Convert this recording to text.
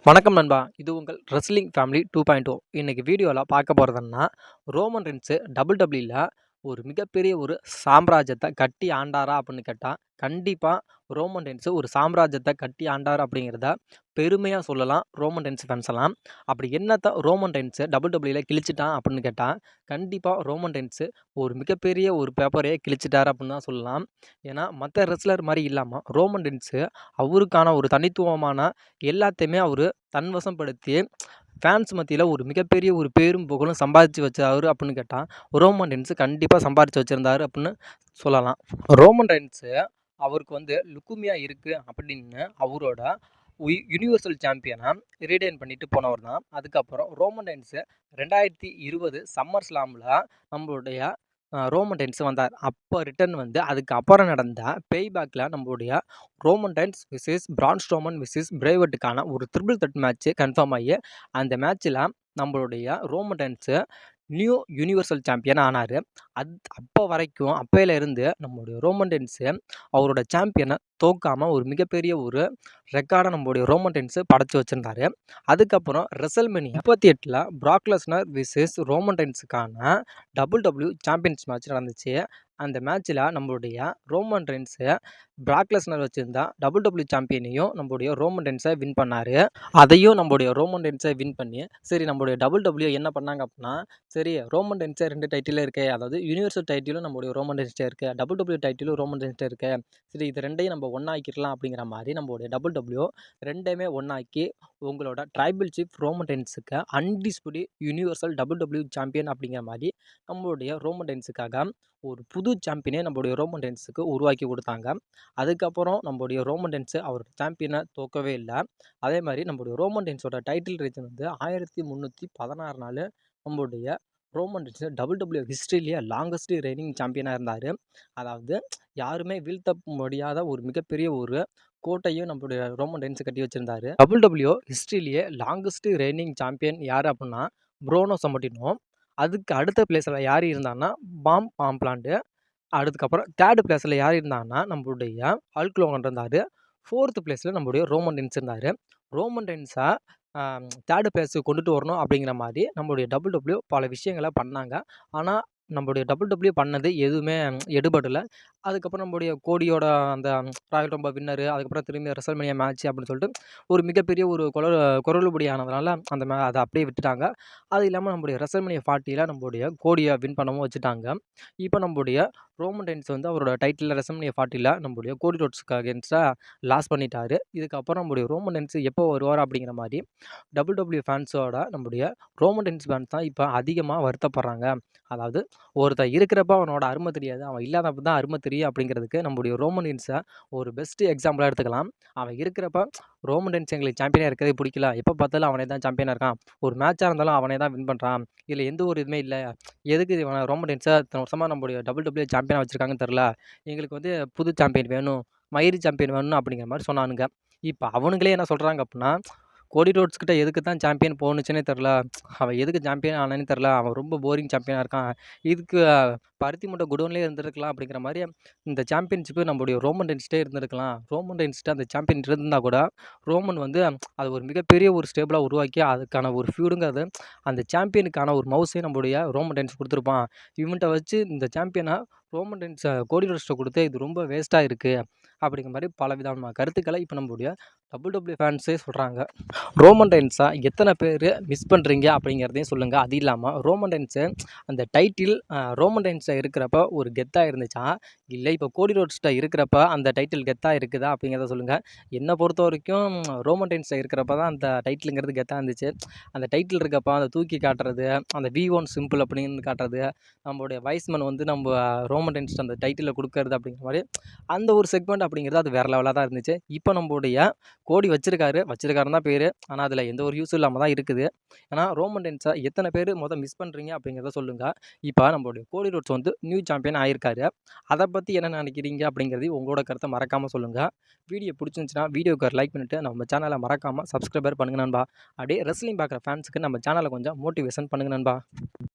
வணக்கம் நண்பா. இது உங்கள் ரெஸ்லிங் ஃபேமிலி 2.0. இன்னைக்கு வீடியோல பார்க்க போறதுன்னா, ரோமன் ரெயின்ஸ் WWE ஒரு மிகப்பெரிய ஒரு சாம்ராஜ்யத்த கட்டி ஆண்டாரா அப்படின்னு கேட்டா, கண்டிப்பா ரோமன் ரெயின்ஸ் ஒரு சாம்ராஜ்யத்த கட்டி ஆண்டார் அப்படிங்கிறத பெருமையா சொல்லலாம் ரோமன் ரெயின்ஸ் ஃபேன்ஸ் எல்லாம். அப்படி என்னத்த ரோமன் ரெயின்ஸ் WWE கிழிச்சிட்டான் அப்படின்னு கேட்டா, கண்டிப்பா ரோமன் ரெயின்ஸ் ஒரு மிகப்பெரிய ஒரு பேப்பரையே கிழிச்சிட்டார் அப்படின்னு தான் சொல்லலாம். ஏன்னா, மத்த ரெஸ்லர் மாரி இல்லாம ரோமன் ரெயின்ஸ் அவருக்கான ஒரு தனித்துவமான எல்லாத்தையுமே அவரு தன்வசப்படுத்தி, ஃபேன்ஸ் மத்தியில ஒரு மிகப்பெரிய ஒரு பேரும் புகழும் சம்பாதிச்சு வச்சாரு அப்படின்னு கேட்டா, ரோமன் ரெயின்ஸ் கண்டிப்பா சம்பாரிச்சு வச்சிருந்தாரு அப்படின்னு சொல்லலாம். ரோமன் ரெயின்ஸ் அவருக்கு லுக்குமியா இருக்கு அப்படின்னு அவரோட யுனிவர்சல் சாம்பியனா ரிட்டைன் பண்ணிட்டு போனவர் தான். அதுக்கப்புறம் ரோமன் ரெயின்ஸ் 2020 சம்மர் ஸ்லாம்ல நம்மளுடைய ரோமன் ரெயின்ஸ் வந்தார். அப்போ ரிட்டர்ன் அதுக்கு அப்புறம் நடந்த பேக்ல நம்மளுடைய Roman Reigns versus Braun Strowman versus பிரேவட்டுக்கான ஒரு ட்ரிபிள் த்ரெட் மேட்ச் கன்ஃபார்ம் ஆகி, அந்த மேட்ச்ல நம்மளுடைய Roman Reigns new universal champion ஆனாரு. அப்போ வரைக்கும் அப்பையில இருந்து நம்மளுடைய ரோமன் ரெயின்ஸ் அவரோட சாம்பியனை தோக்காம ஒரு மிகப்பெரிய ஒரு ரெக்கார்டை நம்மளுடைய ரோமன் ரெயின்ஸ் படைச்சு வச்சிருந்தாரு. அதுக்கப்புறம் ரெசல்மேனியா 38ல பிராக் லெஸ்னர் விசஸ் ரோமன் ரெயின்ஸுக்கான WWE சாம்பியன்ஸ் மேட்ச் நடந்துச்சு. அந்த மேட்ச்ல நம்மளுடைய ரோமன் ரெயின்ஸ் பிராக் லெஸ்னர் வச்சிருந்தா WWE சாம்பியனையும் நம்மளுடைய ரோமன் ரெயின்ஸை வின் பண்ணாரு. அதையும் நம்மளுடைய ரோமன் ரெயின்ஸை வின் பண்ணி, சரி நம்மளுடைய WWE என்ன பண்ணாங்க அப்படின்னா, சரி ரோமன் ரெயின்ஸே 2 டைட்டில் இருக்கே, அதாவது யுனிவர்சல் டைட்டிலும் நம்மளுடைய ரோமன் ரெயின்ஸ்டே இருக்கு, WWE டைட்டிலும் ரோமன் ரெயின்ஸ்டே இருக்கு, சரி இது 2யும் நம்ம ஒன்னாக்கிடலாம் அப்படிங்கிற மாதிரி நம்மளுடைய WWE 2யுமே ஒன்னாக்கி உங்களோட ட்ரைபல் சீஃப் ரோமன் ரெயின்ஸுக்கு அன்டிஸ்பியூட்டட் யுனிவர்சல் WWE சாம்பியன் அப்படிங்கிற மாதிரி நம்மளுடைய ரோமன் ரெயின்ஸுக்காக ஒரு புது சாம்பியனே நம்மளுடைய ரோமன் ரெயின்ஸுக்கு உருவாக்கி கொடுத்தாங்க. அதுக்கப்புறம் நம்மளுடைய ரோமன் ரெயின்ஸ் அவர் சாம்பியனை தோக்கவே இல்லை. அதே மாதிரி நம்மளுடைய ரோமன் ரெயின்ஸோட டைட்டில் ரீஜன் 1316 நாள் நம்மளுடைய ரோமன் ரெயின்ஸ் WWE ஹிஸ்ட்ரியிலேயே லாங்கஸ்ட் ரெய்னிங் சாம்பியனாக இருந்தார். அதாவது யாருமே வீழ்த்த முடியாத ஒரு மிகப்பெரிய ஒரு கோட்டையும் நம்மளுடைய ரோமன் ரெயின்ஸ் கட்டி வச்சிருந்தாரு. WWE ஹிஸ்ட்ரியிலேயே லாங்கஸ்ட் ரெய்னிங் சாம்பியன் யார் அப்படின்னா ப்ரோனோ சம்பட்டினோ. அதுக்கு அடுத்த பிளேஸில் யார் இருந்தாங்கன்னா பாம் பாம்ப்லாண்டு. அதுக்கப்புறம் தேர்ட் பிளேஸில் யார் இருந்தாங்கன்னா நம்மளுடைய ஹல்க் லோகன் இருந்தார். 4th பிளேஸில் நம்மளுடைய ரோமன் ரெயின்ஸ் இருந்தார். ரோமன் ரெயின்ஸை தேர்ட் பிளேஸுக்கு கொண்டுட்டு வரணும் அப்படிங்கிற மாதிரி நம்மளுடைய WWE பல விஷயங்களை பண்ணாங்க. ஆனால் நம்மளுடைய WWE பண்ணது எதுவுமே எடுபடலை. அதுக்கப்புறம் நம்மளுடைய கோடியோட அந்த ராயல் ரம்பல் வின்னரு, அதுக்கப்புறம் திரும்பி ரெசல்மேனியா மேட்ச் அப்படின்னு சொல்லிட்டு ஒரு மிகப்பெரிய ஒரு குரலுபடி ஆனதுனால அதை அப்படியே விட்டுட்டாங்க. அது இல்லாமல் நம்மளுடைய ரெசல்மேனியா 40ல் நம்மளுடைய கோடியை வின் பண்ணவும் வச்சுட்டாங்க. இப்போ நம்மளுடைய ரோமன் ரெயின்ஸ் அவரோட டைட்டில் ரெசல்மேனியா 40ல் நம்மளுடைய கோடி ரோட்ஸ்க்கு அகேன்ஸ்டாக லாஸ் பண்ணிட்டாரு. இதுக்கப்புறம் நம்மளுடைய ரோமன் ரெயின்ஸ் எப்போ வருவார் அப்படிங்கிற மாதிரி WWE ஃபேன்ஸோட நம்மளுடைய ரோமன் ரெயின்ஸ் ஃபேன்ஸ் தான் இப்போ அதிகமாக வருத்தப்படுறாங்க. அதாவது ஒருத்தன் இருக்கிறப்ப அவனோட அருமை தெரியாது, அவன் இல்லாதப்ப தான் அருமை தெரியும் அப்படிங்கிறதுக்கு நம்மளுடைய ரோமன் ரெயின்ஸை ஒரு பெஸ்ட் எக்ஸாம்பிளாக எடுத்துக்கலாம். அவன் இருக்கிறப்ப ரோமன் ரெயின்ஸ் எங்களுக்கு சாம்பியனாக இருக்கிறதே பிடிக்கல, எப்போ பார்த்தாலும் அவனே தான் சாம்பியனாக இருக்கான், ஒரு மேட்சாக இருந்தாலும் அவனே தான் வின் பண்ணுறான், இதில் எந்த ஒரு இதுவுமே இல்லை, எதுக்கு ரோமன் ரெயின்ஸை இத்தனை வருஷமாக நம்மளுடைய WWE சாம்பியனாக வச்சுருக்காங்கன்னு தெரில, எங்களுக்கு புது சாம்பியன் வேணும், மயிறு சாம்பியன் வேணும் அப்படிங்கிற மாதிரி சொன்னானுங்க. இப்போ அவனுங்களே என்ன சொல்கிறாங்க அப்படின்னா, கோடி ரோட்ஸ் கிட்ட எதுக்கு தான் சாம்பியன் போணுச்சுன்னே தெரில, அவன் எதுக்கு சாம்பியன் ஆனானே தெரில, அவன் ரொம்ப போரிங் சாம்பியனாக இருக்கான், இதுக்கு பருத்தி மூட்டை குடோன்லேயே இருந்திருக்கலாம் அப்படிங்கிற மாதிரி இந்த சாம்பியன்ஷிப்பு நம்மளுடைய ரோமன் ரெயின்ஸ்டே இருந்திருக்கலாம். ரோமன் ரெயின்ஸ்ட்டு அந்த சாம்பியன் இருந்தால் கூட ரோமன் அது ஒரு மிகப்பெரிய ஒரு ஸ்டேபிளாக உருவாக்கி அதுக்கான ஒரு ஃபியூடுங்கிறது அந்த சாம்பியனுக்கான ஒரு மவுஸே நம்மளுடைய ரோமன் ரெயின்ஸ் கொடுத்துருப்பான். இவன்கிட்ட வச்சு இந்த சாம்பியனை ரோமன் ரெயின்ஸை கோடி ரோட்ஸ்ட்டை கொடுத்து இது ரொம்ப வேஸ்ட்டாக இருக்குது அப்படிங்கிற மாதிரி பல விதமான கருத்துக்களை இப்போ நம்மளுடைய WWE ஃபேன்ஸே சொல்கிறாங்க. ரோமன் ரெயின்ஸை எத்தனை பேர் மிஸ் பண்ணுறீங்க அப்படிங்கிறதையும் சொல்லுங்கள். அது இல்லாமல் ரோமன் ரெயின்ஸு அந்த டைட்டில் ரோமன் ரெயின்ஸை இருக்கிறப்ப ஒரு கெத்தாக இருந்துச்சா, இல்லை இப்போ கோடி ரோட்ஸ்ட்டை இருக்கிறப்ப அந்த டைட்டில் கெத்தாக இருக்குதா அப்படிங்கிறத சொல்லுங்கள். என்னை பொறுத்த வரைக்கும் ரோமன் ரெயின்ஸை இருக்கிறப்ப தான் அந்த டைட்டிலுங்கிறது கெத்தாக இருந்துச்சு. அந்த டைட்டில் இருக்கப்போ அதை தூக்கி காட்டுறது, அந்த V1 சிம்பிள் அப்படின்னு காட்டுறது, நம்மளுடைய வைஸ்மன் நம்ம ரோமன் ரெயின்ஸ் அந்த டைட்டிலை கொடுக்கறது அப்படிங்கிற மாதிரி அந்த ஒரு செக்மெண்ட் அப்படிங்கிறது அது வேறு லெவலாக தான் இருந்துச்சு. இப்போ நம்மளுடைய கோடி வச்சிருக்காருன்னு தான் பேர், ஆனால் அதில் எந்த ஒரு யூஸும் இல்லாமல் தான் இருக்குது. ஏன்னா ரோமன் ரெயின்ஸை எத்தனை பேர் மிஸ் பண்ணுறீங்க அப்படிங்கிறத சொல்லுங்கள். இப்போ நம்மளுடைய கோடி ரோட்ஸ் நியூ சாம்பியன் ஆகியிருக்காரு. அதை பற்றி என்ன நினைக்கிறீங்க அப்படிங்கிறதையும் உங்களோட கருத்தை மறக்காமல் சொல்லுங்கள். வீடியோ பிடிச்சிருந்துச்சுன்னா வீடியோக்கு ஒரு லைக் பண்ணிவிட்டு நம்ம சேனலை மறக்காமல் சப்ஸ்கிரைபர் பண்ணுங்க நண்பா. அப்படியே ரெஸ்லிங் பார்க்குற ஃபேன்ஸுக்கு நம்ம சேனலை கொஞ்சம் மோட்டிவேஷன் பண்ணுங்க நண்பா.